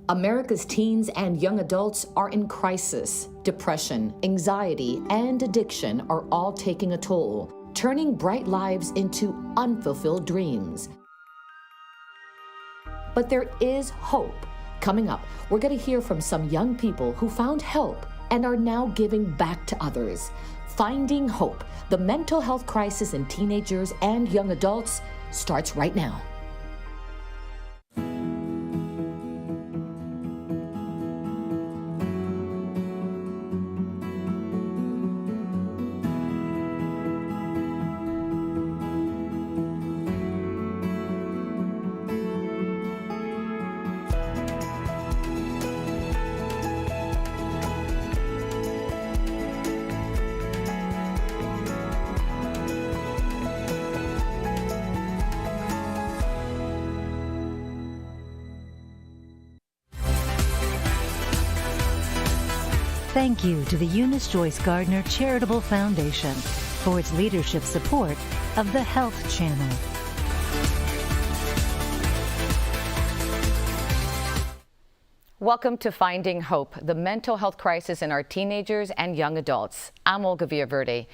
America's teens and young adults are in crisis. Depression, anxiety, and addiction are all taking a toll, turning bright lives into unfulfilled dreams. But there is hope. Coming up, we're going to hear from some young people who found help and are now giving back to others. Finding Hope, the mental health crisis in teenagers and young adults, starts right now. Thank you to the Eunice Joyce Gardiner Charitable Foundation for its leadership support of the Health Channel. Welcome to Finding Hope, the mental health crisis in our teenagers and young adults. I'm Olga Villaverde.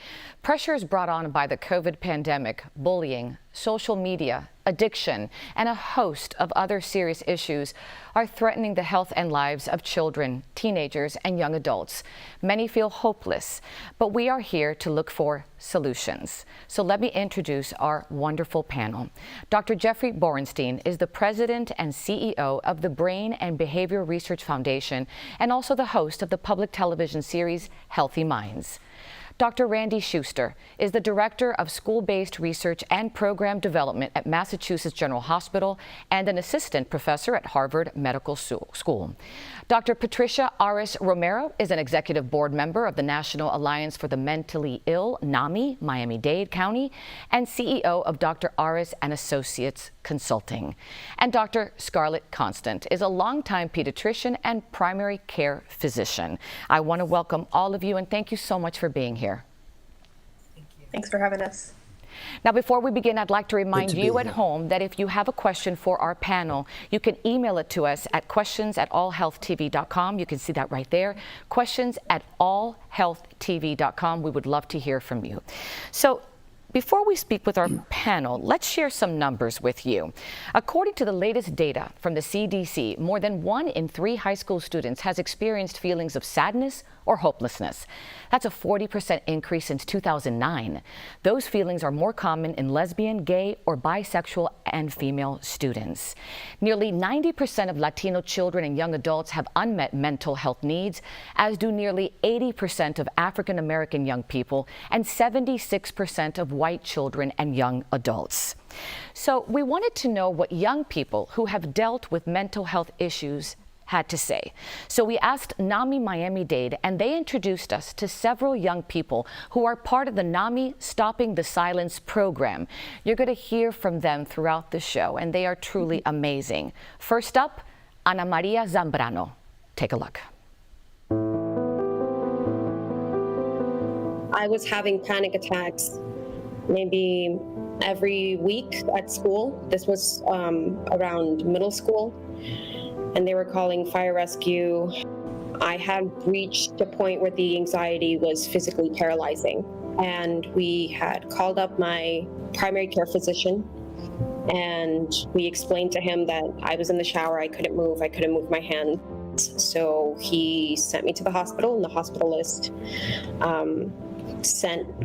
Pressures brought on by the COVID pandemic, bullying, social media, addiction, and a host of other serious issues are threatening the health and lives of children, teenagers, and young adults. Many feel hopeless, but we are here to look for solutions. So let me introduce our wonderful panel. Dr. Jeffrey Borenstein is the president and CEO of the Brain and Behavior Research Foundation and also the host of the public television series Healthy Minds. Dr. Randi Schuster is the Director of School-Based Research and Program Development at Massachusetts General Hospital and an Assistant Professor at Harvard Medical School. Dr. Patricia Ares-Romero is an Executive Board Member of the National Alliance for the Mentally Ill, NAMI, Miami-Dade County, and CEO of Dr. Ares and Associates Consulting. And Dr. Scarlet is a longtime pediatrician and primary care physician. I want to welcome all of you and thank you so much for being here. Thank you. Thanks for having us. Now, before we begin, I'd like to remind you at home that if you have a question for our panel, you can email it to us at questions@allhealthtv.com. You can see that right there, questions@allhealthtv.com. We would love to hear from you. So, before we speak with our panel, let's share some numbers with you. According to the latest data from the CDC, more than 1 in 3 high school students has experienced feelings of sadness or hopelessness. That's a 40% increase since 2009. Those feelings are more common in lesbian, gay, or bisexual and female students. Nearly 90% of Latino children and young adults have unmet mental health needs, as do nearly 80% of African American young people and 76% of white children and young adults. So we wanted to know what young people who have dealt with mental health issues had to say. So we asked NAMI Miami-Dade, and they introduced us to several young people who are part of the NAMI Stopping the Silence program. You're going to hear from them throughout the show, and they are truly amazing. First up, Ana Maria Zambrano. Take a look. I was having panic attacks maybe every week at school. This was around middle school. And they were calling fire rescue. I had reached a point where the anxiety was physically paralyzing. And we had called up my primary care physician, and we explained to him that I was in the shower, I couldn't move my hands. So he sent me to the hospital, and the hospitalist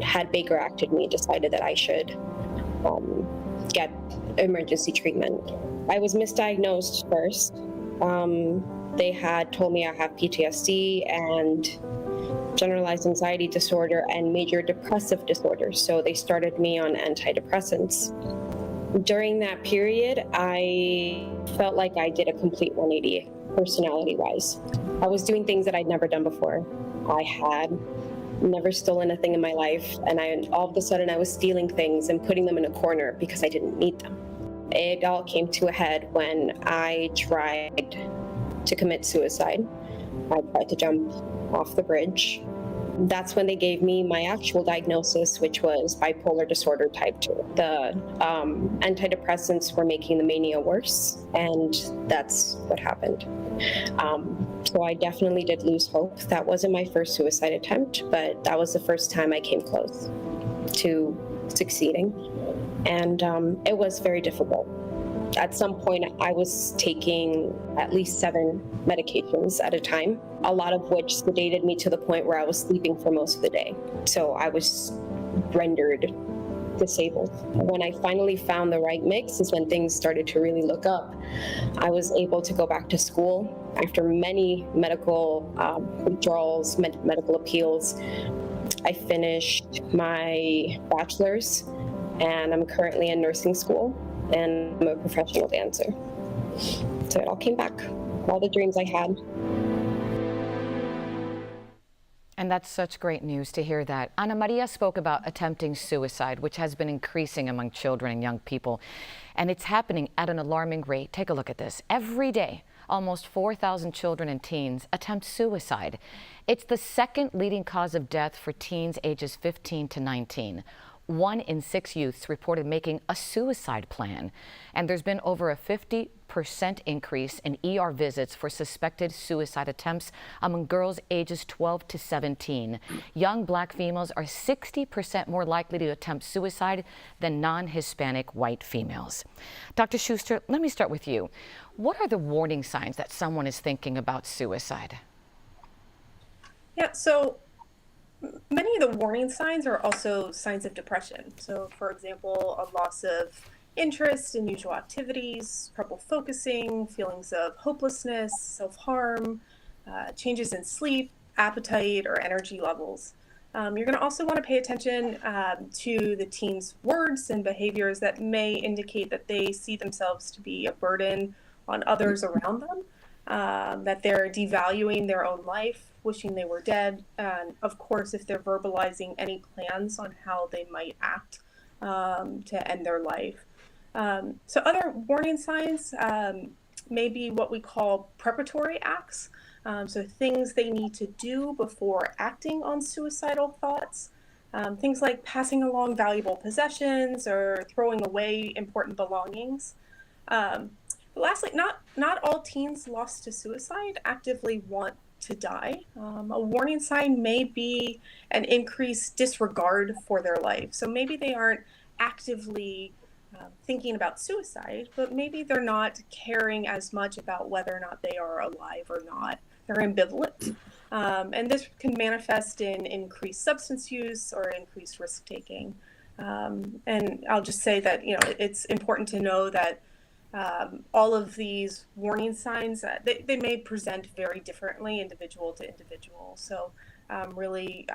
had Baker acted me, decided that I should get emergency treatment. I was misdiagnosed first. They had told me I have PTSD and generalized anxiety disorder and major depressive disorder. So they started me on antidepressants. During that period, I felt like I did a complete 180 personality-wise. I was doing things that I'd never done before. I had never stolen a thing in my life, and all of a sudden I was stealing things and putting them in a corner because I didn't need them. It all came to a head when I tried to commit suicide. I tried to jump off the bridge. That's when they gave me my actual diagnosis, which was bipolar disorder type 2. The antidepressants were making the mania worse, and that's what happened. So I definitely did lose hope. That wasn't my first suicide attempt, but that was the first time I came close to succeeding. And it was very difficult. At some point, I was taking at least 7 medications at a time, a lot of which sedated me to the point where I was sleeping for most of the day. So I was rendered disabled. When I finally found the right mix is when things started to really look up. I was able to go back to school after many medical withdrawals, medical appeals. I finished my bachelor's, and I'm currently in nursing school, and I'm a professional dancer. So it all came back, all the dreams I had. And that's such great news to hear that. Ana Maria spoke about attempting suicide, which has been increasing among children and young people. And it's happening at an alarming rate. Take a look at this. Every day, almost 4,000 children and teens attempt suicide. It's the second leading cause of death for teens ages 15 to 19. 1 in 6 youths reported making a suicide plan. And there's been over a 50% increase in ER visits for suspected suicide attempts among girls ages 12 to 17. Young Black females are 60% more likely to attempt suicide than non-Hispanic white females. Dr. Schuster, let me start with you. What are the warning signs that someone is thinking about suicide? Yeah, so many of the warning signs are also signs of depression. So, for example, a loss of interest in usual activities, trouble focusing, feelings of hopelessness, self-harm, changes in sleep, appetite, or energy levels. You're going to also want to pay attention to the teen's words and behaviors that may indicate that they see themselves to be a burden on others around them, that they're devaluing their own life, wishing they were dead, and of course, if they're verbalizing any plans on how they might act to end their life. So other warning signs may be what we call preparatory acts, so things they need to do before acting on suicidal thoughts, things like passing along valuable possessions or throwing away important belongings. But lastly, not all teens lost to suicide actively want to die. A warning sign may be an increased disregard for their life. So maybe they aren't actively thinking about suicide, but maybe they're not caring as much about whether or not they are alive or not. They're ambivalent. And this can manifest in increased substance use or increased risk taking. And I'll just say that, it's important to know that all of these warning signs, they may present very differently individual to individual. So really,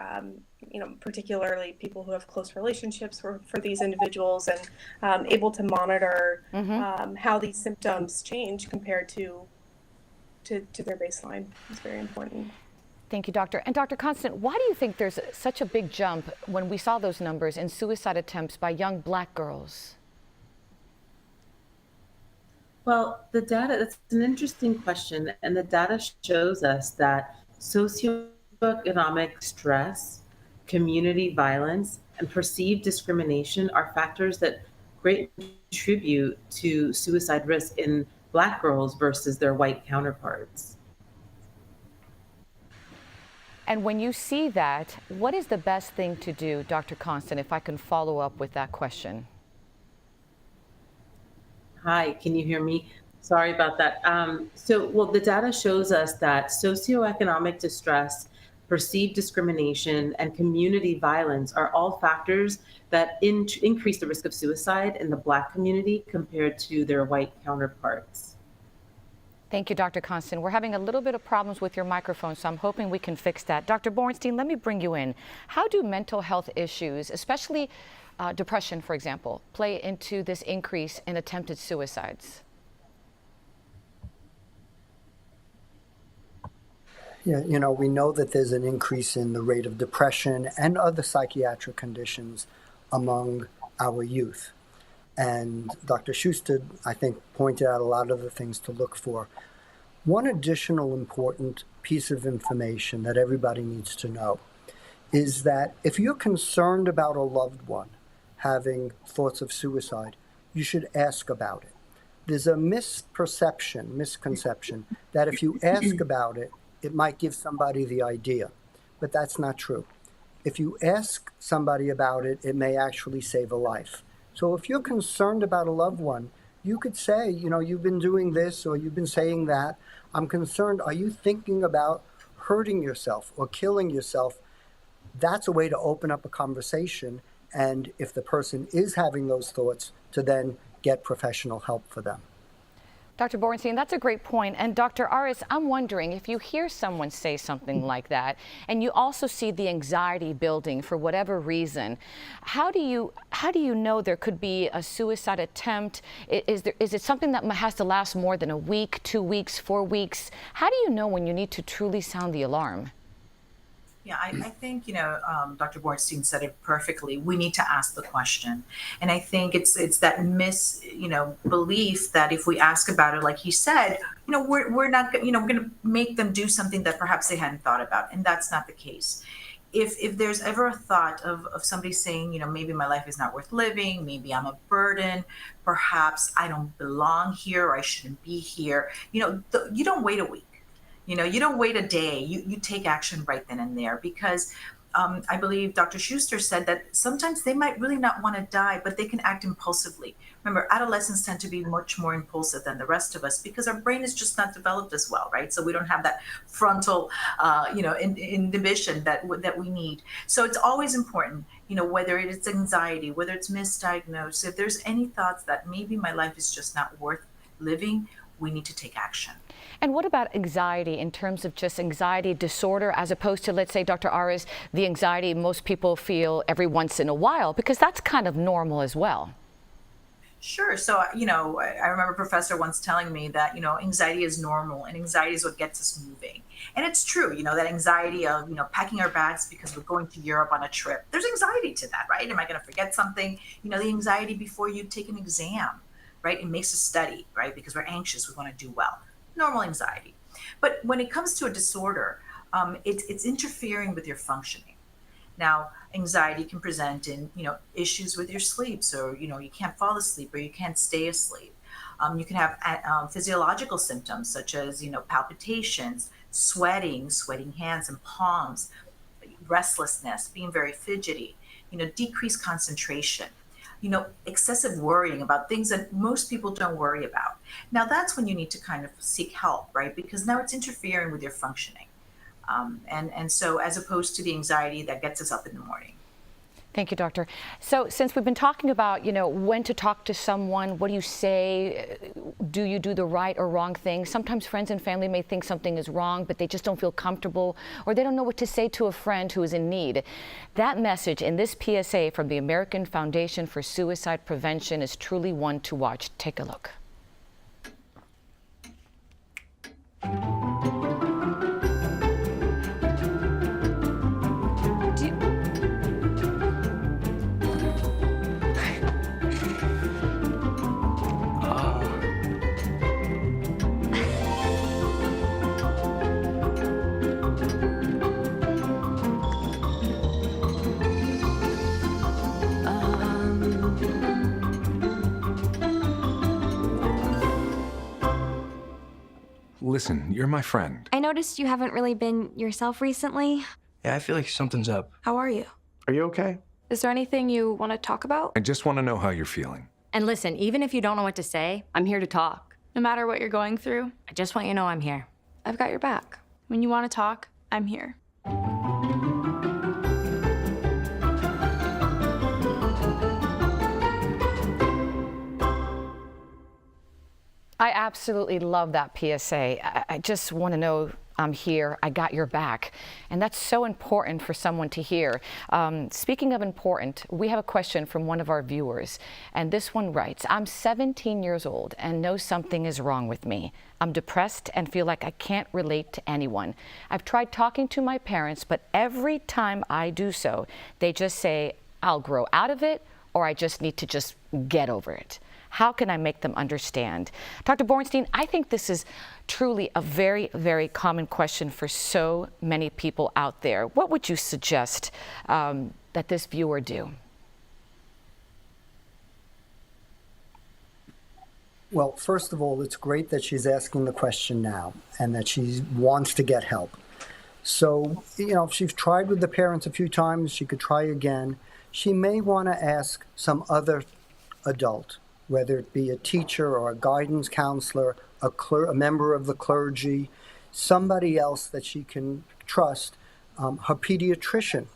particularly people who have close relationships for these individuals and able to monitor how these symptoms change compared to their baseline is very important. Thank you, Doctor. And Dr. Constant, why do you think there's such a big jump when we saw those numbers in suicide attempts by young Black girls? Well, the data, it's an interesting question, and the data shows us that socioeconomic stress, community violence, and perceived discrimination are factors that greatly contribute to suicide risk in Black girls versus their white counterparts. And when you see that, what is the best thing to do, Dr. Constant, if I can follow up with that question? Hi, can you hear me? Sorry about that. The data shows us that socioeconomic distress, perceived discrimination, and community violence are all factors that increase the risk of suicide in the Black community compared to their white counterparts. Thank you, Dr. Constant. We're having a little bit of problems with your microphone, so I'm hoping we can fix that. Dr. Borenstein, let me bring you in. How do mental health issues, especially depression, for example, play into this increase in attempted suicides? Yeah, we know that there's an increase in the rate of depression and other psychiatric conditions among our youth. And Dr. Schuster, I think, pointed out a lot of the things to look for. One additional important piece of information that everybody needs to know is that if you're concerned about a loved one having thoughts of suicide, you should ask about it. There's a misconception that if you ask about it, it might give somebody the idea, but that's not true. If you ask somebody about it, it may actually save a life. So if you're concerned about a loved one, you could say, you've been doing this or you've been saying that. I'm concerned. Are you thinking about hurting yourself or killing yourself? That's a way to open up a conversation. And if the person is having those thoughts, to then get professional help for them. Dr. Borenstein, that's a great point. And Dr. Ares, I'm wondering if you hear someone say something like that, and you also see the anxiety building for whatever reason, how do you know there could be a suicide attempt? Is it something that has to last more than a week, 2 weeks, 4 weeks? How do you know when you need to truly sound the alarm? Yeah, I think, Dr. Borenstein said it perfectly. We need to ask the question. And I think it's that belief that if we ask about it, like he said, we're not, we're going to make them do something that perhaps they hadn't thought about. And that's not the case. If there's ever a thought of somebody saying, maybe my life is not worth living, maybe I'm a burden, perhaps I don't belong here, or I shouldn't be here, you don't wait a week. You don't wait a day, you take action right then and there, because I believe Dr. Schuster said that sometimes they might really not want to die, but they can act impulsively. Remember, adolescents tend to be much more impulsive than the rest of us because our brain is just not developed as well, right? So we don't have that frontal, inhibition that we need. So it's always important, whether it's anxiety, whether it's misdiagnosed, if there's any thoughts that maybe my life is just not worth living, we need to take action. And what about anxiety in terms of just anxiety disorder, as opposed to, let's say, Dr. Ares, the anxiety most people feel every once in a while, because that's kind of normal as well? Sure. So, I remember a professor once telling me that, anxiety is normal and anxiety is what gets us moving. And it's true, that anxiety of, packing our bags because we're going to Europe on a trip. There's anxiety to that, right? Am I going to forget something? The anxiety before you take an exam, right? It makes us study, right? Because we're anxious, we want to do well. Normal anxiety. But when it comes to a disorder, it's interfering with your functioning. Now, anxiety can present in, issues with your sleep. So, you can't fall asleep or you can't stay asleep. You can have physiological symptoms such as, palpitations, sweating hands and palms, restlessness, being very fidgety, decreased concentration. Excessive worrying about things that most people don't worry about. Now, that's when you need to kind of seek help, right? Because now it's interfering with your functioning. And so as opposed to the anxiety that gets us up in the morning. Thank you, doctor. So since we've been talking about, when to talk to someone, what do you say? Do you do the right or wrong thing? Sometimes friends and family may think something is wrong, but they just don't feel comfortable, or they don't know what to say to a friend who is in need. That message in this PSA from the American Foundation for Suicide Prevention is truly one to watch. Take a look. Listen, you're my friend. I noticed you haven't really been yourself recently. Yeah, I feel like something's up. How are you? Are you okay? Is there anything you want to talk about? I just want to know how you're feeling. And listen, even if you don't know what to say, I'm here to talk. No matter what you're going through, I just want you to know I'm here. I've got your back. When you want to talk, I'm here. I absolutely love that PSA. I just want to know I'm here, I got your back. And that's so important for someone to hear. Speaking of important, we have a question from one of our viewers. And this one writes, I'm 17 years old and know something is wrong with me. I'm depressed and feel like I can't relate to anyone. I've tried talking to my parents, but every time I do so, they just say, I'll grow out of it, or I just need to just get over it. How can I make them understand? Dr. Borenstein, I think this is truly a very, very common question for so many people out there. What would you suggest that this viewer do? Well, first of all, it's great that she's asking the question now and that she wants to get help. So, if she's tried with the parents a few times, she could try again. She may want to ask some other adult, whether it be a teacher or a guidance counselor, a member of the clergy, somebody else that she can trust, her pediatrician,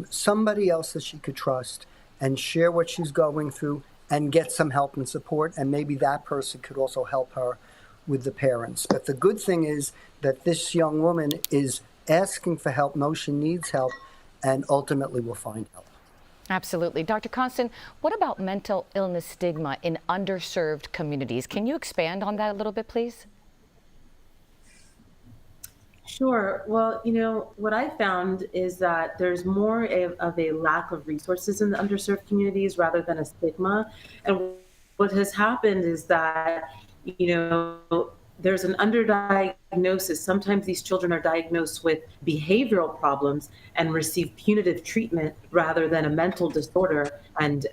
somebody else that she could trust, and share what she's going through and get some help and support, and maybe that person could also help her with the parents. But the good thing is that this young woman is asking for help, knows she needs help, and ultimately will find help. Absolutely. Dr. Constant, what about mental illness stigma in underserved communities? Can you expand on that a little bit, please? Sure. Well, what I found is that there's more of a lack of resources in the underserved communities rather than a stigma. And what has happened is that, there's an underdiagnosis. Sometimes these children are diagnosed with behavioral problems and receive punitive treatment rather than a mental disorder and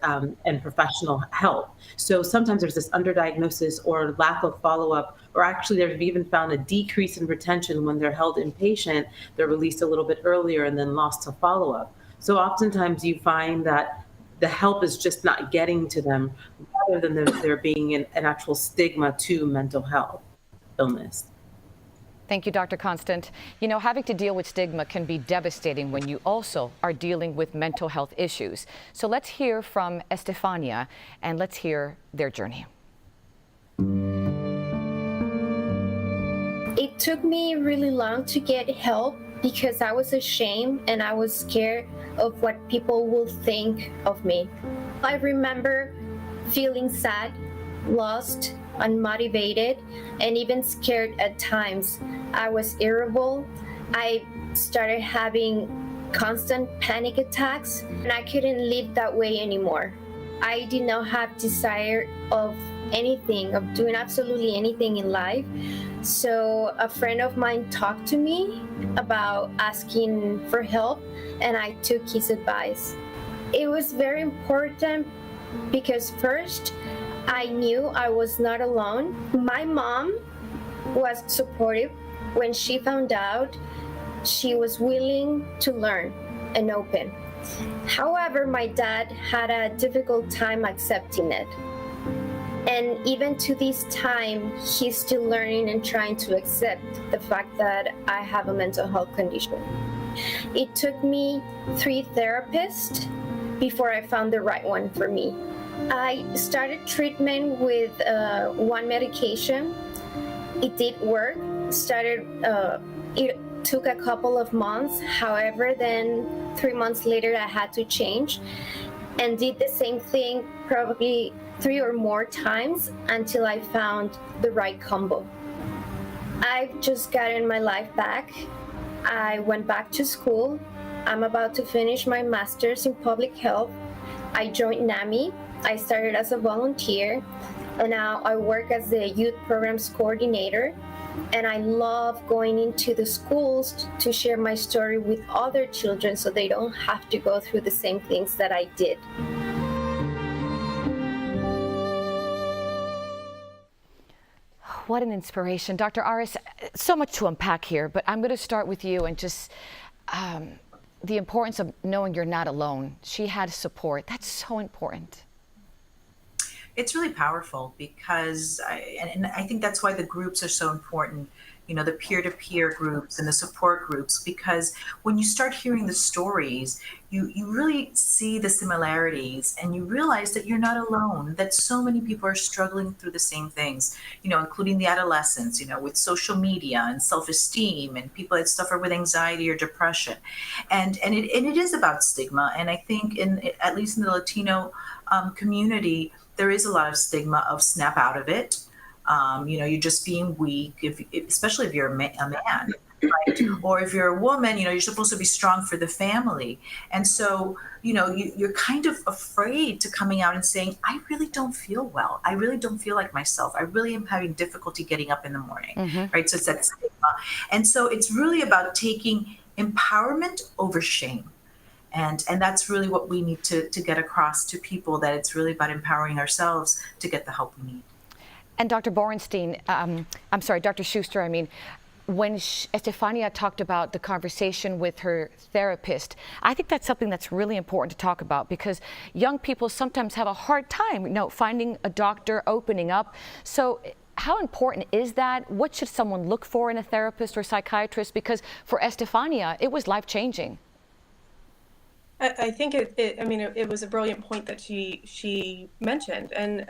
professional help. So sometimes there's this underdiagnosis or lack of follow-up, or actually they've even found a decrease in retention when they're held inpatient. They're released a little bit earlier and then lost to follow-up. So oftentimes you find that the help is just not getting to them rather than there being an actual stigma to mental health illness. Thank you, Dr. Constant. Having to deal with stigma can be devastating when you also are dealing with mental health issues. So let's hear from Estefania and let's hear their journey. It took me really long to get help because I was ashamed and I was scared of what people will think of me. I remember feeling sad, lost, unmotivated, and even scared at times. I was irritable. I started having constant panic attacks, and I couldn't live that way anymore. I did not have desire of anything, of doing absolutely anything in life. So a friend of mine talked to me about asking for help, and I took his advice. It was very important because first, I knew I was not alone. My mom was supportive. When she found out, she was willing to learn and open. However, my dad had a difficult time accepting it. And even to this time, he's still learning and trying to accept the fact that I have a mental health condition. It took me 3 therapists before I found the right one for me. I started treatment with 1 medication. It did work. It took a couple of months. However, then 3 months later, I had to change and did the same thing probably 3 or more times until I found the right combo. I've just gotten my life back. I went back to school. I'm about to finish my master's in public health. I joined NAMI. I started as a volunteer, and now I work as the youth programs coordinator. And I love going into the schools to share my story with other children so they don't have to go through the same things that I did. What an inspiration. Dr. Ares, so much to unpack here, but I'm going to start with you and just the importance of knowing you're not alone. She had support. That's so important. It's really powerful because I think that's why the groups are so important, the peer-to-peer groups and the support groups, because when you start hearing the stories, you really see the similarities and you realize that you're not alone, that so many people are struggling through the same things, including the adolescents, with social media and self-esteem and people that suffer with anxiety or depression. And it is about stigma. And I think at least in the Latino community, there is a lot of stigma of snap out of it. You're just being weak, especially if you're a man. right? Or if you're a woman, you're supposed to be strong for the family. And so, you're kind of afraid to coming out and saying, I really don't feel well. I really don't feel like myself. I really am having difficulty getting up in the morning, right? So it's that stigma. And so it's really about taking empowerment over shame. And that's really what we need to get across to people, that it's really about empowering ourselves to get the help we need. And Dr. Borenstein, Dr. Schuster, when Estefania talked about the conversation with her therapist, I think that's something that's really important to talk about, because young people sometimes have a hard time, finding a doctor, opening up. So how important is that? What should someone look for in a therapist or psychiatrist? Because for Estefania, it was life-changing. I think it was a brilliant point that she mentioned. And,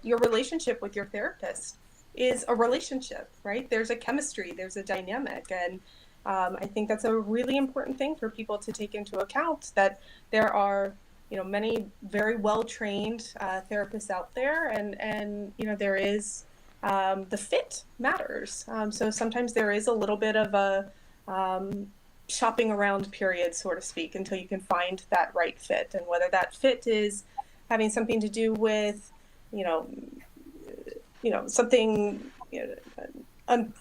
your relationship with your therapist is a relationship, right? There's a chemistry, there's a dynamic. And I think that's a really important thing for people to take into account, that there are, many very well-trained therapists out there, and there is, the fit matters. So sometimes there is a little bit of a shopping around period, so to speak, until you can find that right fit. And whether that fit is having something to do with, something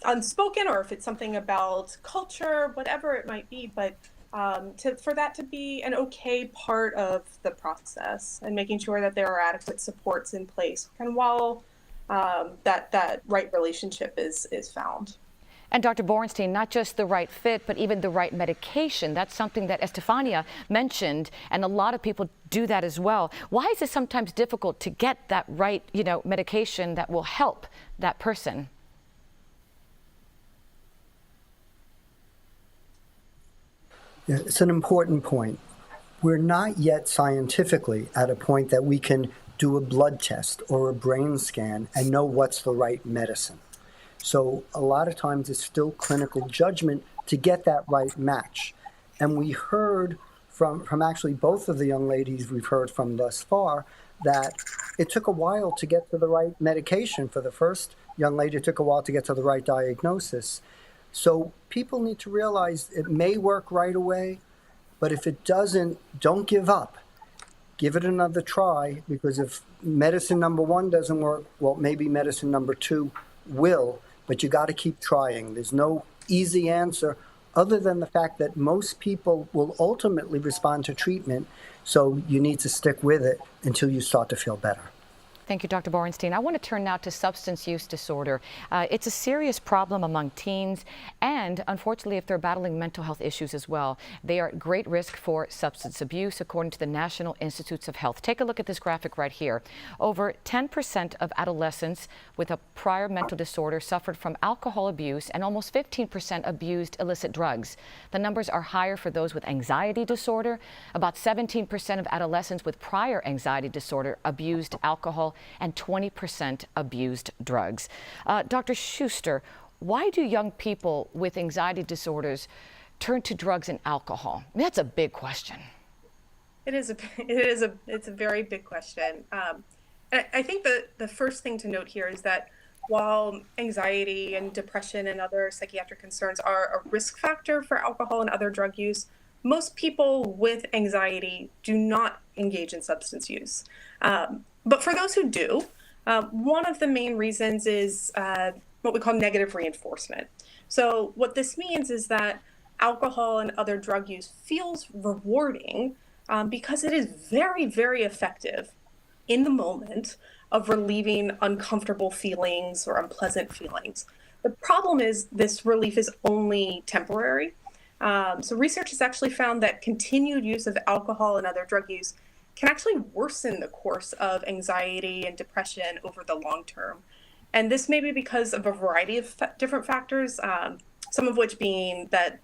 unspoken, or if it's something about culture, whatever it might be, but for that to be an okay part of the process, and making sure that there are adequate supports in place, and while that right relationship is found. And Dr. Borenstein, not just the right fit, but even the right medication. That's something that Estefania mentioned, and a lot of people do that as well. Why is it sometimes difficult to get that right, medication that will help that person? Yeah, it's an important point. We're not yet scientifically at a point that we can do a blood test or a brain scan and know what's the right medicine. So a lot of times it's still clinical judgment to get that right match. And we heard from actually both of the young ladies we've heard from thus far that it took a while to get to the right medication. For the first young lady, it took a while to get to the right diagnosis. So people need to realize it may work right away, but if it doesn't, don't give up. Give it another try, because if medicine number one doesn't work, well, maybe medicine number two will. But you got to keep trying. There's no easy answer, other than the fact that most people will ultimately respond to treatment. So you need to stick with it until you start to feel better. Thank you, Dr. Borenstein. I want to turn now to substance use disorder. It's a serious problem among teens, and unfortunately, if they're battling mental health issues as well, they are at great risk for substance abuse, according to the National Institutes of Health. Take a look at this graphic right here. Over 10% of adolescents with a prior mental disorder suffered from alcohol abuse, and almost 15% abused illicit drugs. The numbers are higher for those with anxiety disorder. About 17% of adolescents with prior anxiety disorder abused alcohol, and 20% abused drugs. Dr. Schuster, why do young people with anxiety disorders turn to drugs and alcohol? That's a big question. It's a very big question. I think the first thing to note here is that while anxiety and depression and other psychiatric concerns are a risk factor for alcohol and other drug use, most people with anxiety do not engage in substance use. But for those who do, one of the main reasons is what we call negative reinforcement. So what this means is that alcohol and other drug use feels rewarding because it is very, very effective in the moment of relieving uncomfortable feelings or unpleasant feelings. The problem is this relief is only temporary. So research has actually found that continued use of alcohol and other drug use can actually worsen the course of anxiety and depression over the long term. And this may be because of a variety of different factors, some of which being that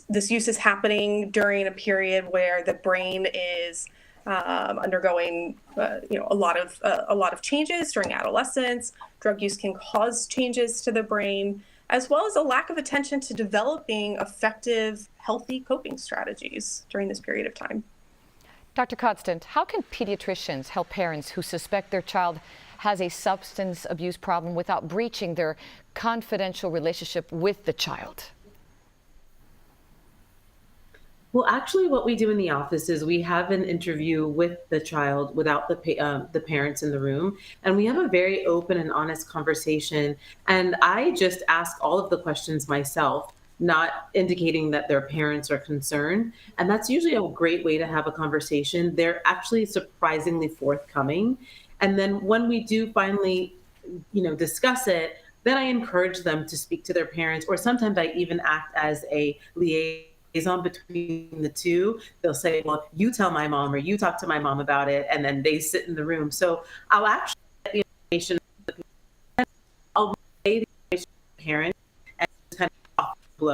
this use is happening during a period where the brain is undergoing a lot of changes during adolescence. Drug use can cause changes to the brain, as well as a lack of attention to developing effective, healthy coping strategies during this period of time. Dr. Constant, how can pediatricians help parents who suspect their child has a substance abuse problem without breaching their confidential relationship with the child? Well, actually, what we do in the office is we have an interview with the child without the parents in the room, and we have a very open and honest conversation. And I just ask all of the questions myself, not indicating that their parents are concerned. And that's usually a great way to have a conversation. They're actually surprisingly forthcoming. And then when we do finally, discuss it, then I encourage them to speak to their parents, or sometimes I even act as a liaison between the two. They'll say, well, you tell my mom, or you talk to my mom about it, and then they sit in the room. So I'll actually get the information, I'll relay the information to the parents, and just kind of off the blow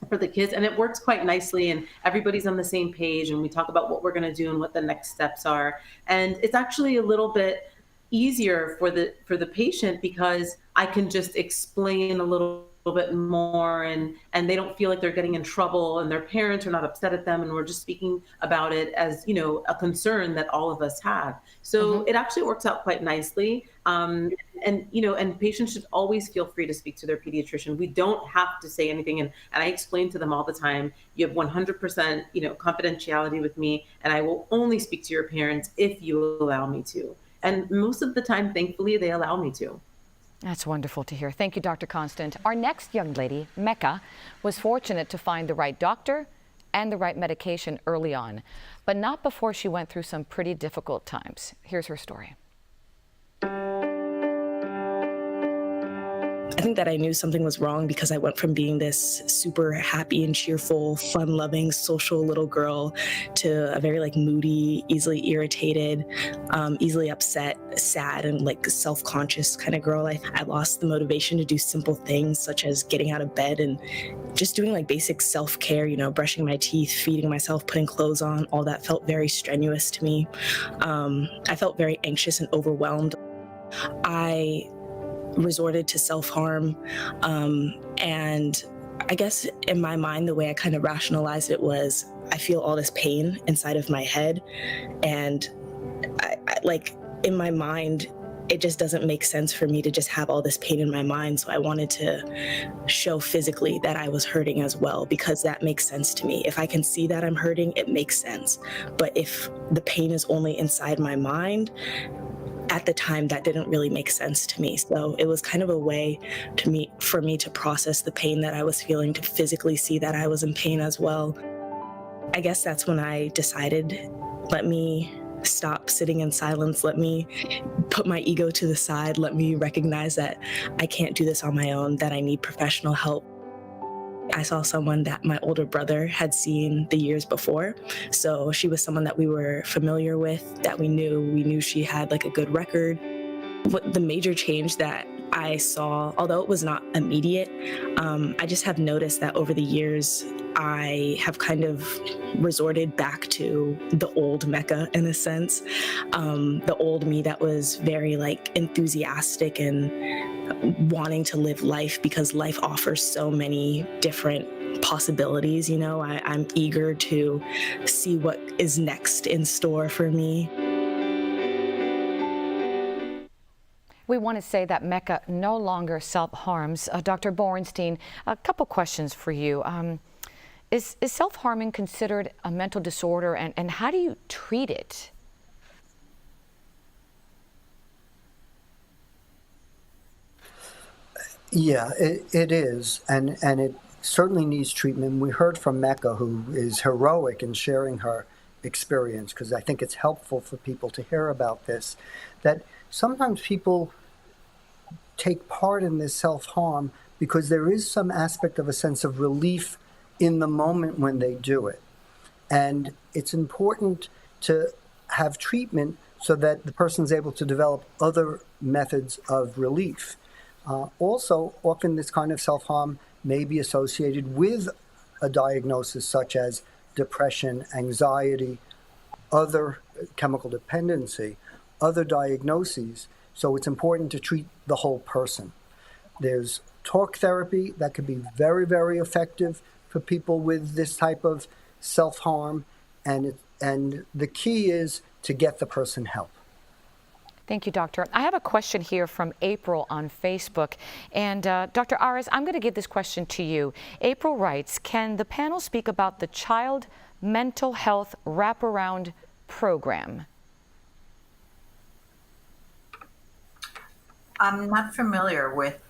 for the kids. And it works quite nicely, and everybody's on the same page, and we talk about what we're going to do and what the next steps are. And it's actually a little bit easier for the patient, because I can just explain a little bit more, and they don't feel like they're getting in trouble, and their parents are not upset at them, and we're just speaking about it as a concern that all of us have. So it actually works out quite nicely. And patients should always feel free to speak to their pediatrician. We don't have to say anything, and I explain to them all the time, you have 100% confidentiality with me, and I will only speak to your parents if you allow me to. And most of the time, thankfully, they allow me to. That's wonderful to hear. Thank you, Dr. Constant. Our next young lady, Mecca, was fortunate to find the right doctor and the right medication early on, but not before she went through some pretty difficult times. Here's her story. I think that I knew something was wrong because I went from being this super happy and cheerful, fun-loving, social little girl to a very moody, easily irritated, easily upset, sad, and self-conscious kind of girl. I lost the motivation to do simple things such as getting out of bed and just doing basic self-care, brushing my teeth, feeding myself, putting clothes on. All that felt very strenuous to me. I felt very anxious and overwhelmed. I resorted to self-harm, and I guess in my mind, the way I kind of rationalized it was, I feel all this pain inside of my head, and I in my mind, it just doesn't make sense for me to just have all this pain in my mind. So I wanted to show physically that I was hurting as well, because that makes sense to me. If I can see that I'm hurting, it makes sense. But if the pain is only inside my mind, at the time, that didn't really make sense to me. So it was kind of a way for me to process the pain that I was feeling, to physically see that I was in pain as well. I guess that's when I decided, let me stop sitting in silence. Let me put my ego to the side. Let me recognize that I can't do this on my own, that I need professional help. I saw someone that my older brother had seen the years before. So she was someone that we were familiar with, that we knew she had a good record. What the major change that I saw, although it was not immediate, I just have noticed that over the years, I have kind of resorted back to the old Mecca in a sense. The old me that was very enthusiastic and wanting to live life, because life offers so many different possibilities. I'm eager to see what is next in store for me. We want to say that Mecca no longer self-harms. Dr. Borenstein, a couple questions for you. Is self-harming considered a mental disorder, and how do you treat it? Yeah, it is, and it certainly needs treatment. We heard from Mecca, who is heroic in sharing her experience, because I think it's helpful for people to hear about this, that sometimes people take part in this self-harm because there is some aspect of a sense of relief in the moment when they do it. And it's important to have treatment so that the person's able to develop other methods of relief. Also, often this kind of self-harm may be associated with a diagnosis such as depression, anxiety, other chemical dependency, other diagnoses. So it's important to treat the whole person. There's talk therapy that could be very, very effective for people with this type of self-harm, and And the key is to get the person help. Thank you, Doctor. I have a question here from April on Facebook. And Dr. Ares, I'm going to give this question to you. April writes, can the panel speak about the Child Mental Health Wraparound Program? I'm not familiar with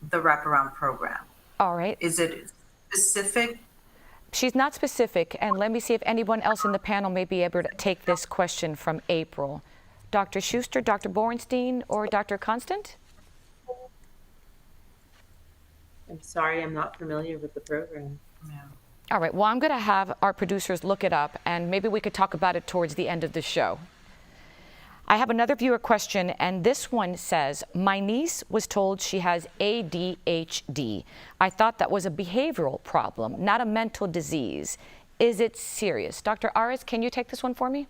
the wraparound program. All right. Is it specific? She's not specific. And let me see if anyone else in the panel may be able to take this question from April. Dr. Schuster, Dr. Borenstein, or Dr. Constant? I'm sorry, I'm not familiar with the program. Yeah. All right, well, I'm going to have our producers look it up, and maybe we could talk about it towards the end of the show. I have another viewer question, and this one says, my niece was told she has ADHD. I thought that was a behavioral problem, not a mental disease. Is it serious? Dr. Ares, can you take this one for me?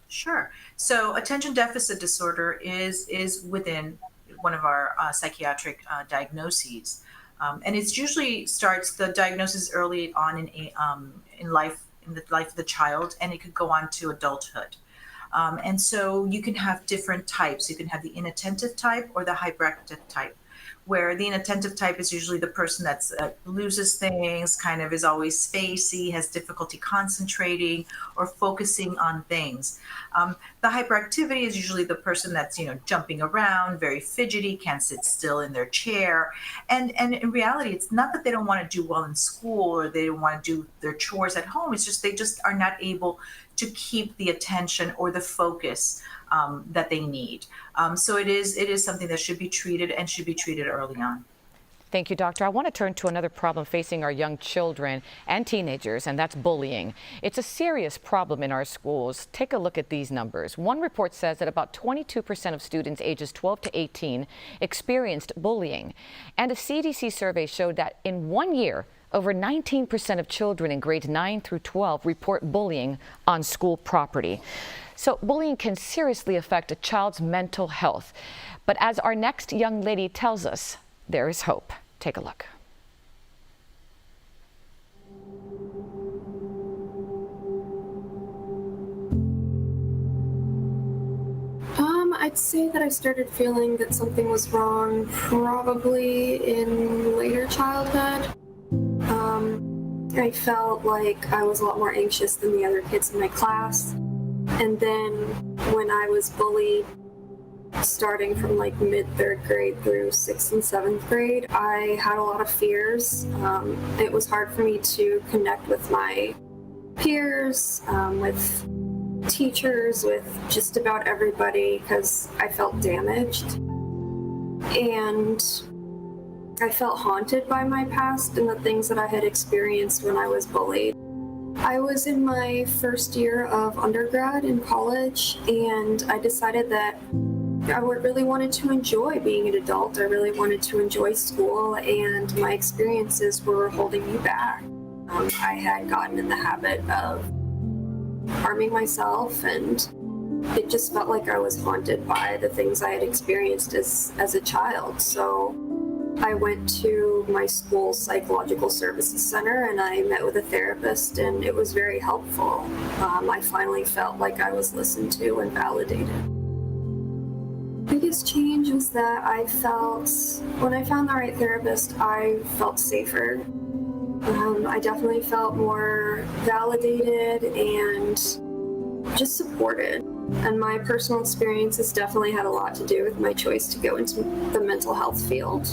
Sure. So attention deficit disorder is within one of our psychiatric diagnoses. And it's usually starts the diagnosis early on in life, in the life of the child, and it could go on to adulthood. And so you can have different types. You can have the inattentive type or the hyperactive type, where the inattentive type is usually the person that's loses things, kind of is always spacey, has difficulty concentrating or focusing on things. The hyperactivity is usually the person that's, jumping around, very fidgety, can't sit still in their chair. And in reality, it's not that they don't want to do well in school or they don't want to do their chores at home. It's just they just are not able to keep the attention or the focus that they need. So it is something that should be treated and should be treated early on. Thank you, Doctor. I want to turn to another problem facing our young children and teenagers, and that's bullying. It's a serious problem in our schools. Take a look at these numbers. One report says that about 22% of students ages 12 to 18 experienced bullying. And a CDC survey showed that in 1 year, over 19% of children in grades 9 through 12 report bullying on school property. So bullying can seriously affect a child's mental health. But as our next young lady tells us, there is hope. Take a look. I'd say that I started feeling that something was wrong probably in later childhood. I felt like I was a lot more anxious than the other kids in my class. And then when I was bullied, starting from like mid-third grade through 6th and 7th grade, I had a lot of fears. It was hard for me to connect with my peers, with teachers, with just about everybody, because I felt damaged. And I felt haunted by my past and the things that I had experienced when I was bullied. I was in my first year of undergrad in college, and I decided that I really wanted to enjoy being an adult. I really wanted to enjoy school, and my experiences were holding me back. I had gotten in the habit of harming myself, and it just felt like I was haunted by the things I had experienced as a child. So I went to my school's psychological services center and I met with a therapist, and it was very helpful. I finally felt like I was listened to and validated. The biggest change was that when I found the right therapist, I felt safer. I definitely felt more validated and just supported. And my personal experiences definitely had a lot to do with my choice to go into the mental health field.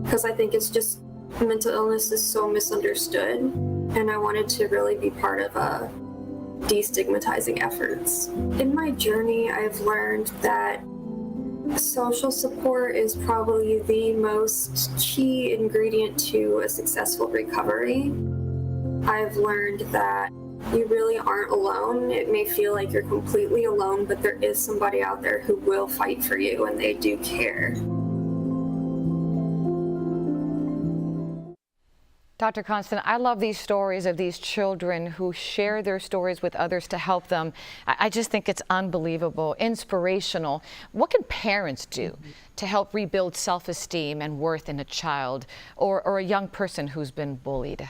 Because I think it's just, mental illness is so misunderstood, and I wanted to really be part of destigmatizing efforts. In my journey, I've learned that social support is probably the most key ingredient to a successful recovery. I've learned that you really aren't alone. It may feel like you're completely alone, but there is somebody out there who will fight for you, and they do care. Dr. Constant, I love these stories of these children who share their stories with others to help them. I just think it's unbelievable, inspirational. What can parents do to help rebuild self-esteem and worth in a child or a young person who's been bullied?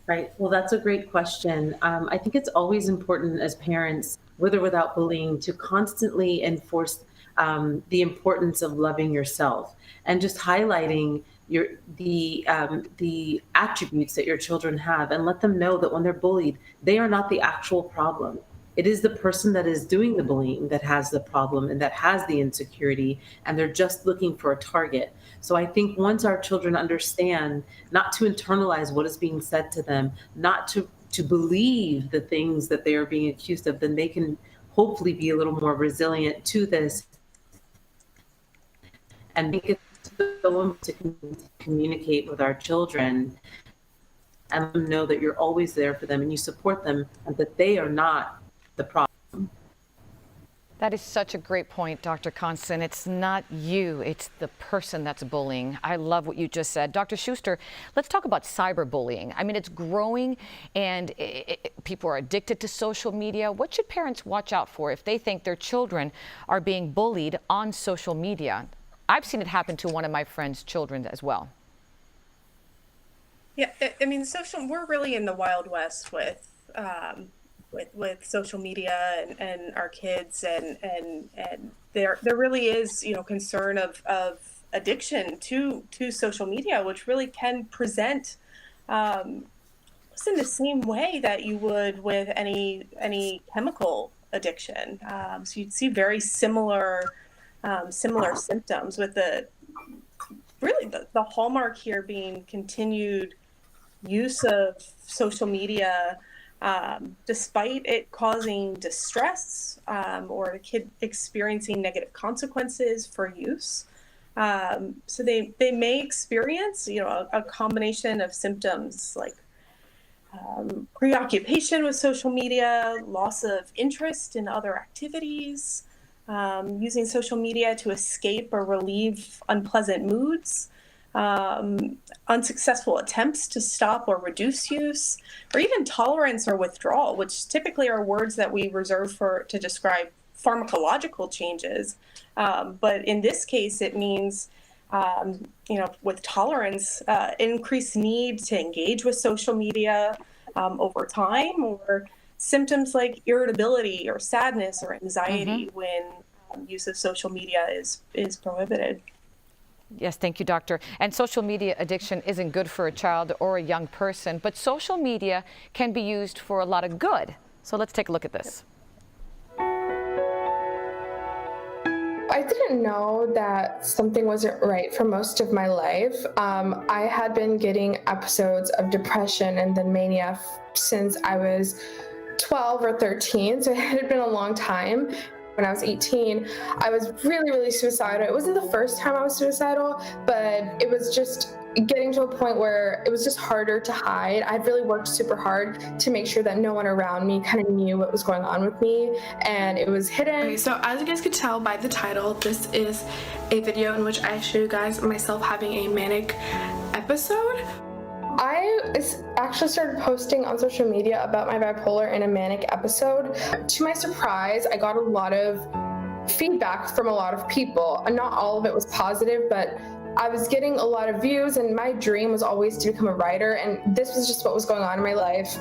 Right. Well, that's a great question. I think it's always important as parents, with or without bullying, to constantly enforce the importance of loving yourself and just highlighting the attributes that your children have, and let them know that when they're bullied, they are not the actual problem. It is the person that is doing the bullying that has the problem and that has the insecurity, and they're just looking for a target. So I think once our children understand not to internalize what is being said to them, not to believe the things that they are being accused of, then they can hopefully be a little more resilient to this and make it so to communicate with our children and let them know that you're always there for them and you support them and that they are not the problem. That is such a great point, Dr. Constant. It's not you, it's the person that's bullying. I love what you just said. Dr. Schuster, let's talk about cyberbullying. I mean, it's growing and people are addicted to social media. What should parents watch out for if they think their children are being bullied on social media? I've seen it happen to one of my friend's children as well. Yeah, I mean, we're really in the Wild West with social media and our kids, and there really is, concern of addiction to social media, which really can present in the same way that you would with any chemical addiction. So you'd see very similar symptoms, with the hallmark here being continued use of social media, despite it causing distress or a kid experiencing negative consequences for use. So they may experience, a combination of symptoms like preoccupation with social media, loss of interest in other activities, using social media to escape or relieve unpleasant moods, unsuccessful attempts to stop or reduce use, or even tolerance or withdrawal, which typically are words that we reserve to describe pharmacological changes. But in this case, it means, with tolerance, increased need to engage with social media over time, or symptoms like irritability or sadness or anxiety when use of social media is prohibited. Yes, thank you, doctor. And social media addiction isn't good for a child or a young person, but social media can be used for a lot of good. So let's take a look at this. I didn't know that something wasn't right for most of my life. I had been getting episodes of depression and then mania since I was 12 or 13, so it had been a long time. When I was 18, I was really, really suicidal. It wasn't the first time I was suicidal, but it was just getting to a point where it was just harder to hide. I really worked super hard to make sure that no one around me kind of knew what was going on with me, and it was hidden. Okay, so as you guys could tell by the title, this is a video in which I show you guys myself having a manic episode. I actually started posting on social media about my bipolar in a manic episode. To my surprise, I got a lot of feedback from a lot of people. And not all of it was positive, but I was getting a lot of views, and my dream was always to become a writer, and this was just what was going on in my life.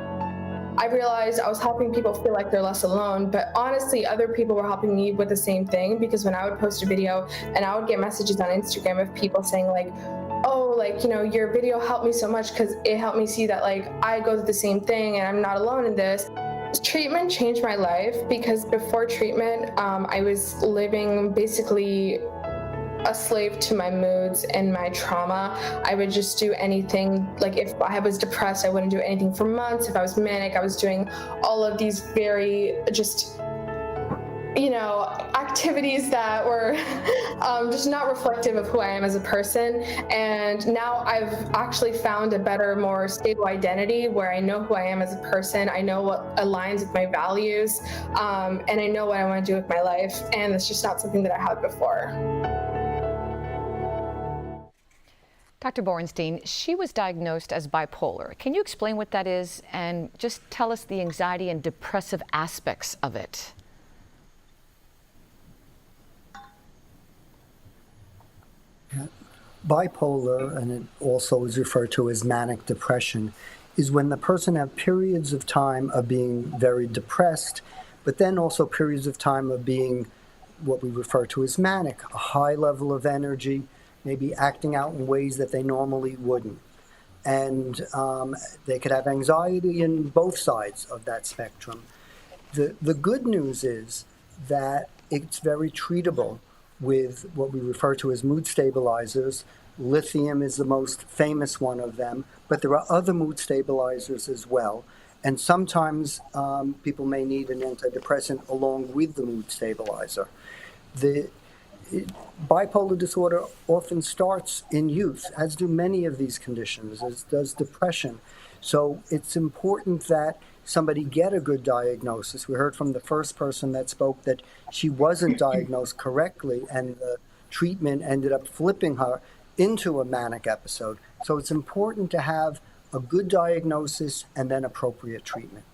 I realized I was helping people feel like they're less alone, but honestly, other people were helping me with the same thing, because when I would post a video and I would get messages on Instagram of people saying like, oh, like, your video helped me so much because it helped me see that like I go through the same thing and I'm not alone in this. Treatment changed my life, because before treatment, I was living basically a slave to my moods and my trauma. I would just do anything. Like if I was depressed, I wouldn't do anything for months. If I was manic, I was doing all of these very just activities that were just not reflective of who I am as a person. And now I've actually found a better, more stable identity where I know who I am as a person. I know what aligns with my values, and I know what I want to do with my life. And it's just not something that I had before. Dr. Borenstein, she was diagnosed as bipolar. Can you explain what that is and just tell us the anxiety and depressive aspects of it? Bipolar, and it also is referred to as manic depression, is when the person have periods of time of being very depressed, but then also periods of time of being what we refer to as manic, a high level of energy, maybe acting out in ways that they normally wouldn't. And they could have anxiety in both sides of that spectrum. The good news is that it's very treatable with what we refer to as mood stabilizers. Lithium is the most famous one of them, but there are other mood stabilizers as well. And sometimes people may need an antidepressant along with the mood stabilizer. Bipolar disorder often starts in youth, as do many of these conditions, as does depression. So it's important that somebody get a good diagnosis. We heard from the first person that spoke that she wasn't diagnosed correctly, and the treatment ended up flipping her into a manic episode. So it's important to have a good diagnosis and then appropriate treatment.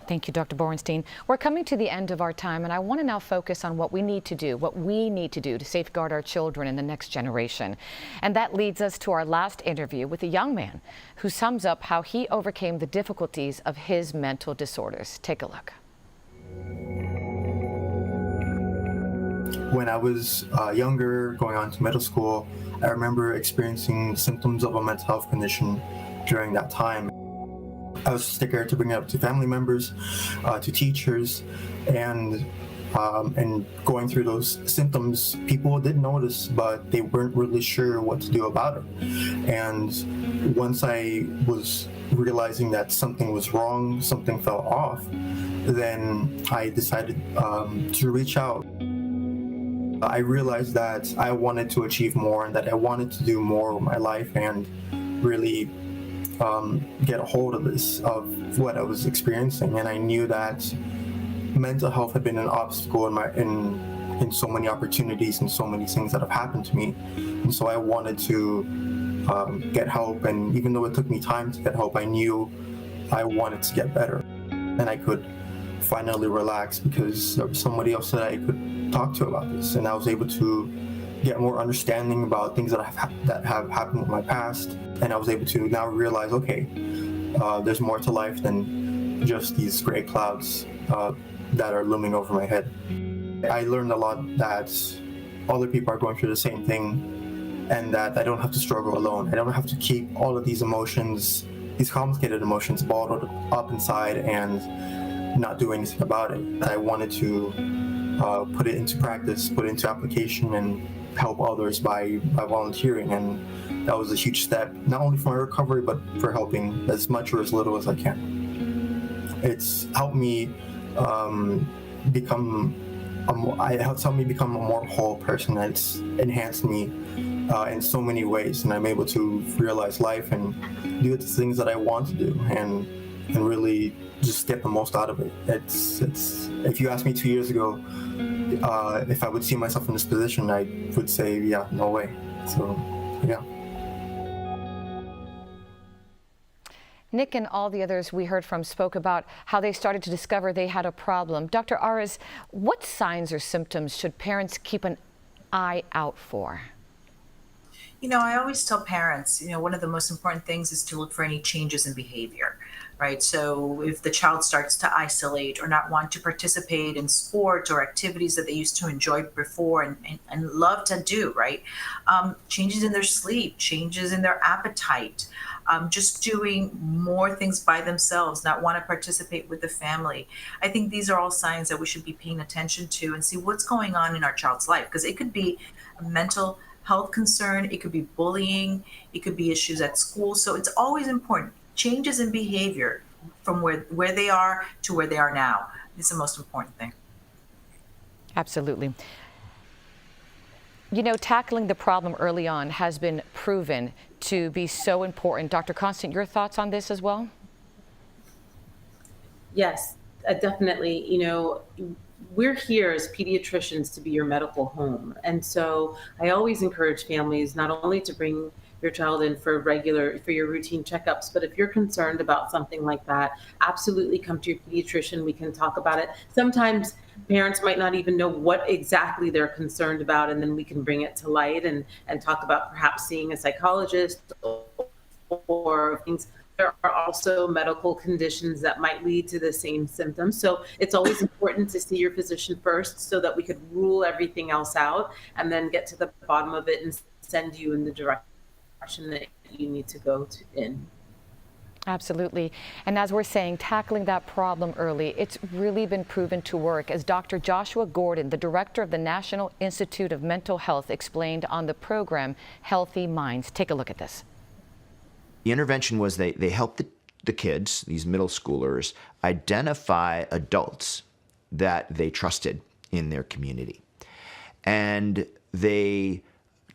Thank you, Dr. Borenstein. We're coming to the end of our time, and I want to now focus on what we need to do to safeguard our children in the next generation. And that leads us to our last interview with a young man who sums up how he overcame the difficulties of his mental disorders. Take a look. When I was younger, going on to middle school, I remember experiencing symptoms of a mental health condition during that time. I was scared to bring it up to family members, to teachers, and going through those symptoms, people did notice, but they weren't really sure what to do about it. And once I was realizing that something was wrong, something fell off, then I decided to reach out. I realized that I wanted to achieve more and that I wanted to do more with my life and really get a hold of this, of what I was experiencing. And I knew that mental health had been an obstacle in so many opportunities and so many things that have happened to me. And so I wanted to get help. And even though it took me time to get help, I knew I wanted to get better. And I could finally relax because there was somebody else that I could talk to about this. And I was able to get more understanding about things that have happened in my past. And I was able to now realize, okay, there's more to life than just these gray clouds that are looming over my head. I learned a lot that other people are going through the same thing and that I don't have to struggle alone. I don't have to keep all of these emotions, these complicated emotions, bottled up inside and not do anything about it. I wanted to put it into practice, put it into application, and help others by volunteering. And that was a huge step, not only for my recovery, but for helping as much or as little as I can. It's helped me become a more whole person. It's enhanced me in so many ways, and I'm able to realize life and do the things that I want to do and really just get the most out of it. It's if you asked me 2 years ago if I would see myself in this position, I would say, yeah, no way. So, yeah. Nick and all the others we heard from spoke about how they started to discover they had a problem. Dr. Ares, what signs or symptoms should parents keep an eye out for? You know, I always tell parents, one of the most important things is to look for any changes in behavior, right? So if the child starts to isolate or not want to participate in sports or activities that they used to enjoy before and love to do, right? Changes in their sleep, changes in their appetite, just doing more things by themselves, not want to participate with the family. I think these are all signs that we should be paying attention to and see what's going on in our child's life, because it could be a mental health concern, it could be bullying, it could be issues at school. So it's always important. Changes in behavior from where they are to where they are now is the most important thing. Absolutely. You know, tackling the problem early on has been proven to be so important. Dr. Constant, your thoughts on this as well? Yes, definitely. We're here as pediatricians to be your medical home. And so I always encourage families not only to bring your child in for your routine checkups, but if you're concerned about something like that, absolutely come to your pediatrician. We can talk about it. Sometimes parents might not even know what exactly they're concerned about, and then we can bring it to light and talk about perhaps seeing a psychologist or things there are also medical conditions that might lead to the same symptoms. So it's always important to see your physician first so that we could rule everything else out and then get to the bottom of it and send you in the direction that you need to go in. Absolutely. And as we're saying, tackling that problem early, it's really been proven to work, as Dr. Joshua Gordon, the director of the National Institute of Mental Health, explained on the program Healthy Minds. Take a look at this. The intervention was they helped the kids, these middle schoolers, identify adults that they trusted in their community. And they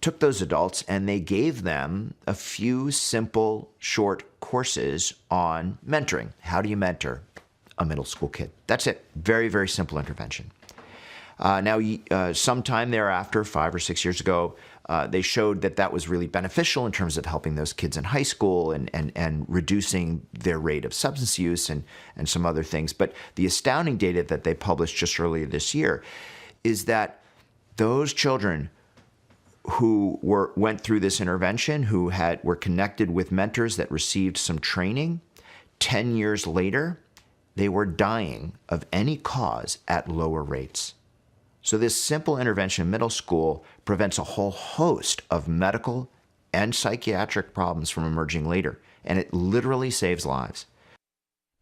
took those adults and they gave them a few simple, short courses on mentoring. How do you mentor a middle school kid? That's it. Very, very simple intervention. Sometime thereafter, 5 or 6 years ago, they showed that was really beneficial in terms of helping those kids in high school and reducing their rate of substance use and some other things. But the astounding data that they published just earlier this year is that those children who went through this intervention, who were connected with mentors that received some training, 10 years later, they were dying of any cause at lower rates. So this simple intervention in middle school prevents a whole host of medical and psychiatric problems from emerging later, and it literally saves lives.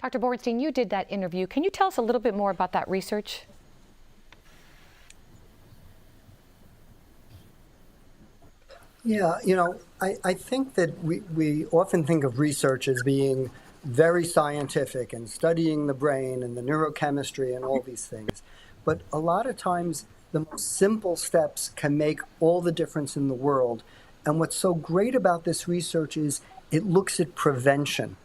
Dr. Borenstein, you did that interview. Can you tell us a little bit more about that research? Yeah, I think that we often think of research as being very scientific and studying the brain and the neurochemistry and all these things. But a lot of times, the most simple steps can make all the difference in the world. And what's so great about this research is it looks at prevention.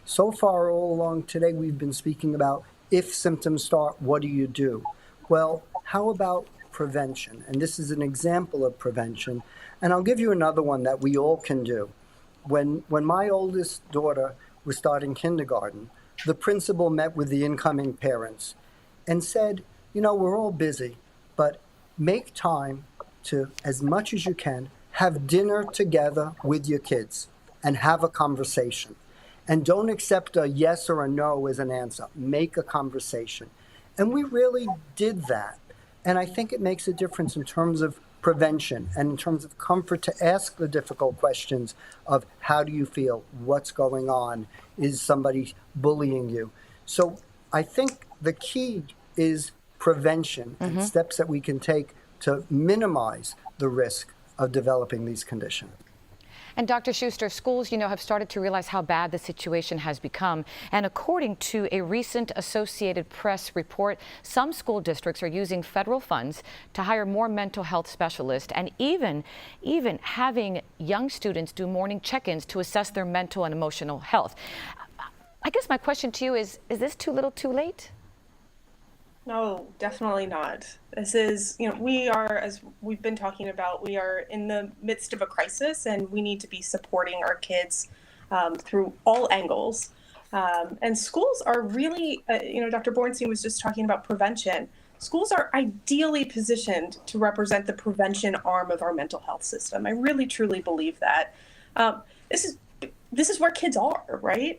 So far, all along today, we've been speaking about if symptoms start, what do you do? Well, how about prevention? And this is an example of prevention. And I'll give you another one that we all can do. When my oldest daughter was starting kindergarten, the principal met with the incoming parents and said, we're all busy, but make time to, as much as you can, have dinner together with your kids and have a conversation. And don't accept a yes or a no as an answer. Make a conversation. And we really did that. And I think it makes a difference in terms of prevention and in terms of comfort to ask the difficult questions of how do you feel? What's going on? Is somebody bullying you? So I think the key is prevention and steps that we can take to minimize the risk of developing these conditions. And Dr. Schuster, schools, have started to realize how bad the situation has become. And according to a recent Associated Press report, some school districts are using federal funds to hire more mental health specialists and even having young students do morning check-ins to assess their mental and emotional health. I guess my question to you is this too little too late? No, definitely not. This is, we are, as we've been talking about, we are in the midst of a crisis and we need to be supporting our kids through all angles. And schools are really, Dr. Borenstein was just talking about prevention. Schools are ideally positioned to represent the prevention arm of our mental health system. I really, truly believe that. This is where kids are, right?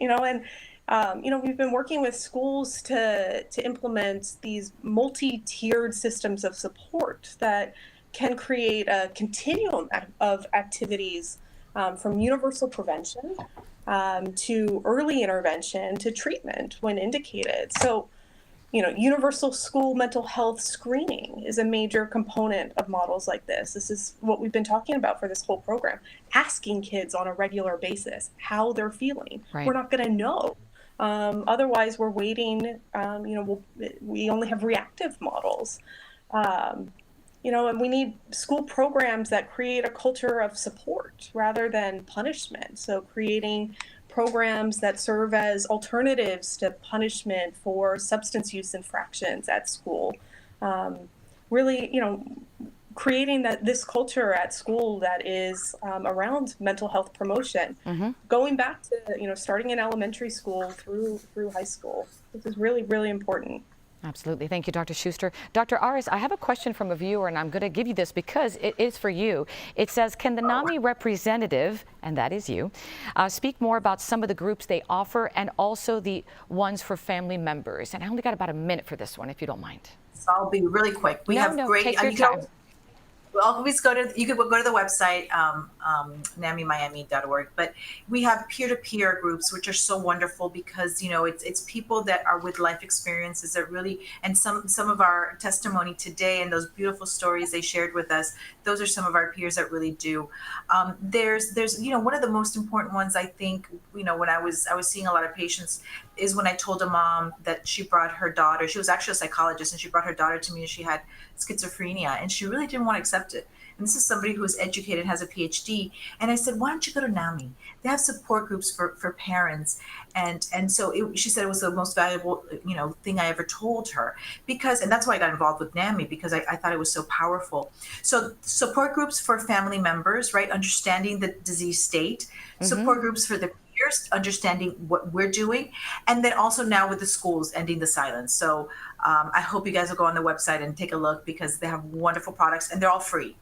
We've been working with schools to implement these multi-tiered systems of support that can create a continuum of activities from universal prevention to early intervention to treatment when indicated. So, universal school mental health screening is a major component of models like this. This is what we've been talking about for this whole program, asking kids on a regular basis how they're feeling. Right. We're not going to know. Otherwise, we're waiting, we only have reactive models, and we need school programs that create a culture of support rather than punishment. So creating programs that serve as alternatives to punishment for substance use infractions at school. Really, creating this culture at school that is around mental health promotion, going back to starting in elementary school through high school. This is really, really important. Absolutely. Thank you, Dr. Schuster. Dr. Ares, I have a question from a viewer, and I'm going to give you this because it is for you. It says, can the NAMI representative, and that is you, speak more about some of the groups they offer and also the ones for family members? And I only got about a minute for this one, if you don't mind. So I'll be really quick. We have great. Take your time. Always you could go to the website, namimiami.org, but we have peer-to-peer groups, which are so wonderful because, it's people that are with life experiences that really, and some of our testimony today and those beautiful stories they shared with us, those are some of our peers that really do. There's one of the most important ones, I think, when I was seeing a lot of patients is when I told a mom that she brought her daughter, she was actually a psychologist, and she brought her daughter to me and she had schizophrenia and she really didn't want to accept it. And this is somebody who is educated, has a Ph.D. And I said, why don't you go to NAMI? They have support groups for parents. And so she said it was the most valuable, thing I ever told her and that's why I got involved with NAMI because I thought it was so powerful. So support groups for family members, right? Understanding the disease state, support groups for the understanding what we're doing, and then also now with the schools ending the silence. So I hope you guys will go on the website and take a look because they have wonderful products and they're all free.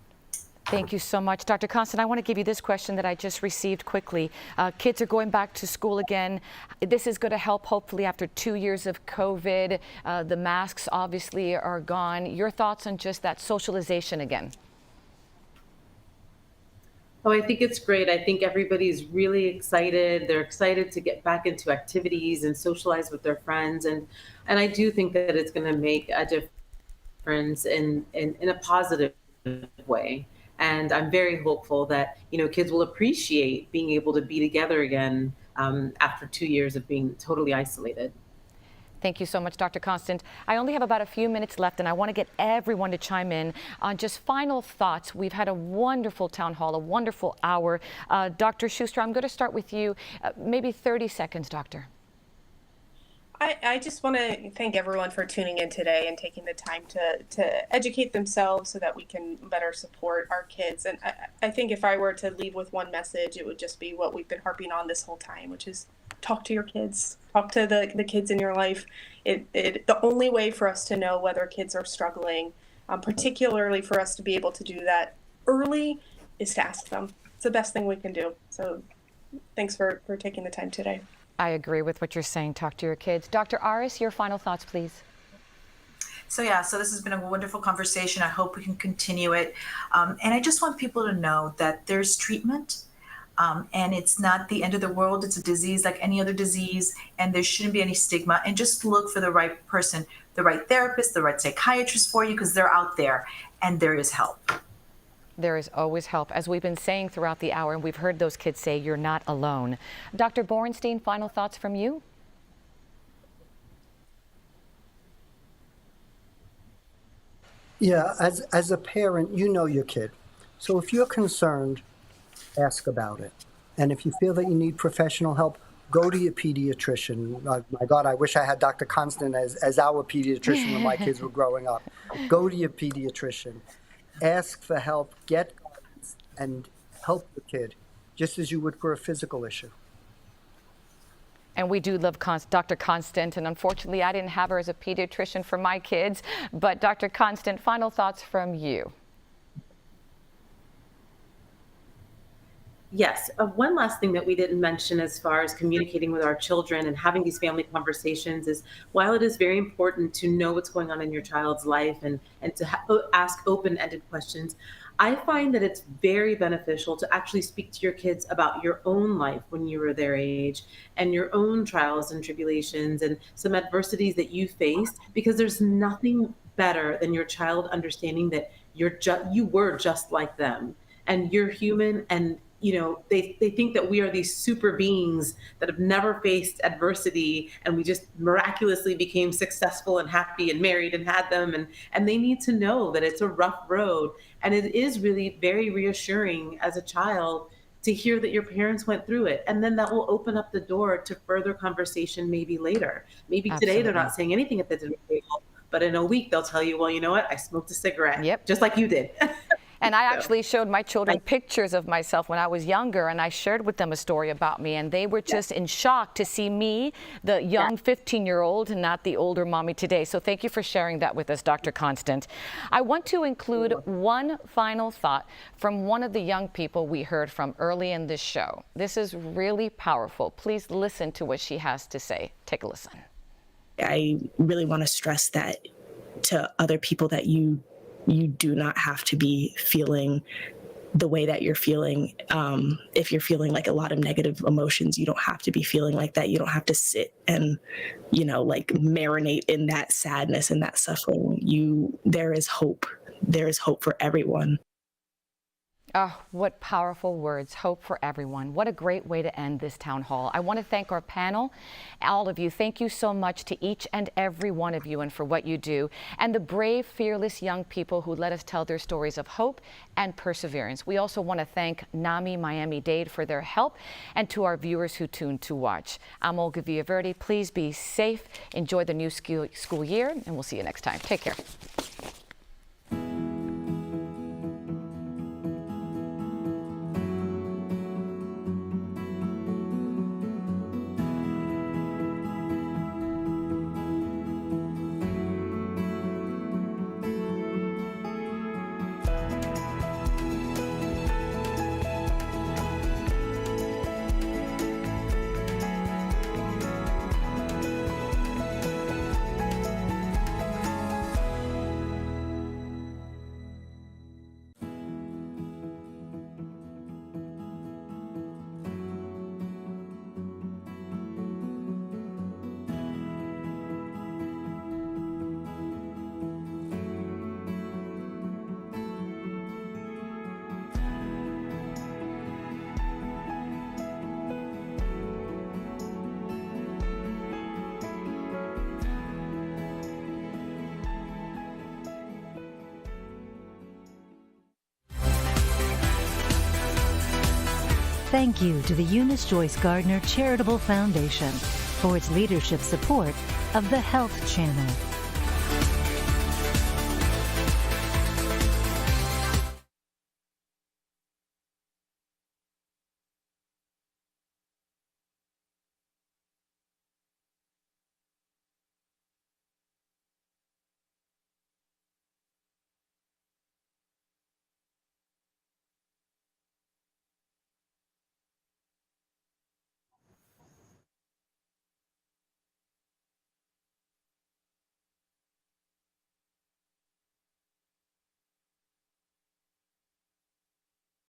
Thank you so much. Dr. Constant, I want to give you this question that I just received quickly. Kids are going back to school again. This is going to help hopefully after 2 years of COVID. The masks obviously are gone. Your thoughts on just that socialization again? Oh, I think it's great. I think everybody's really excited. They're excited to get back into activities and socialize with their friends. And I do think that it's going to make a difference in a positive way. And I'm very hopeful that, kids will appreciate being able to be together again after 2 years of being totally isolated. Thank you so much, Dr. Constant. I only have about a few minutes left, and I want to get everyone to chime in on just final thoughts. We've had a wonderful town hall, a wonderful hour. Dr. Schuster, I'm going to start with you. Maybe 30 seconds, Doctor. I just want to thank everyone for tuning in today and taking the time to educate themselves so that we can better support our kids. And I think if I were to leave with one message, it would just be what we've been harping on this whole time, which is talk to your kids, talk to the kids in your life. The only way for us to know whether kids are struggling, particularly for us to be able to do that early, is to ask them. It's the best thing we can do. So thanks for taking the time today. I agree with what you're saying. Talk to your kids. Dr. Ares, your final thoughts, please. So this has been a wonderful conversation. I hope we can continue it. And I just want people to know that there's treatment. And it's not the end of the world. It's a disease like any other disease, and there shouldn't be any stigma. And just look for the right person, the right therapist, the right psychiatrist for you, because they're out there and there is help. There is always help. As we've been saying throughout the hour, and we've heard those kids say, you're not alone. Dr. Borenstein, final thoughts from you? Yeah, as a parent, you know your kid. So if you're concerned, ask about it. And if you feel that you need professional help, go to your pediatrician. My God, I wish I had Dr. Constant as our pediatrician when my kids were growing up. Go to your pediatrician. Ask for help, get guidance, and help the kid, just as you would for a physical issue. And we do love Dr. Constant, and unfortunately I didn't have her as a pediatrician for my kids. But Dr. Constant, final thoughts from you. Yes. One last thing that we didn't mention as far as communicating with our children and having these family conversations is, while it is very important to know what's going on in your child's life and to ask open-ended questions, I find that it's very beneficial to actually speak to your kids about your own life when you were their age and your own trials and tribulations and some adversities that you faced, because there's nothing better than your child understanding that you were just like them and you're human, and they think that we are these super beings that have never faced adversity and we just miraculously became successful and happy and married and had them. And they need to know that it's a rough road. And it is really very reassuring as a child to hear that your parents went through it. And then that will open up the door to further conversation maybe later. Maybe Today they're not saying anything at the dinner table, but in a week they'll tell you, well, you know what? I smoked a cigarette. Yep. Just like you did. And I actually showed my children pictures of myself when I was younger, and I shared with them a story about me, and they were just in shock to see me, the young 15-year-old, and not the older mommy today. So thank you for sharing that with us, Dr. Constant. I want to include one final thought from one of the young people we heard from early in this show. This is really powerful. Please listen to what she has to say. Take a listen. I really want to stress that to other people, that you do not have to be feeling the way that you're feeling. If you're feeling like a lot of negative emotions, you don't have to be feeling like that. You don't have to sit and, like marinate in that sadness and that suffering. There is hope. There is hope for everyone. Oh, what powerful words. Hope for everyone. What a great way to end this town hall. I want to thank our panel, all of you. Thank you so much to each and every one of you and for what you do, and the brave, fearless young people who let us tell their stories of hope and perseverance. We also want to thank NAMI Miami-Dade for their help, and to our viewers who tuned to watch. I'm Olga Villaverde. Please be safe. Enjoy the new school year, and we'll see you next time. Take care. Thank you to the Eunice Joyce Gardiner Charitable Foundation for its leadership support of the Health Channel.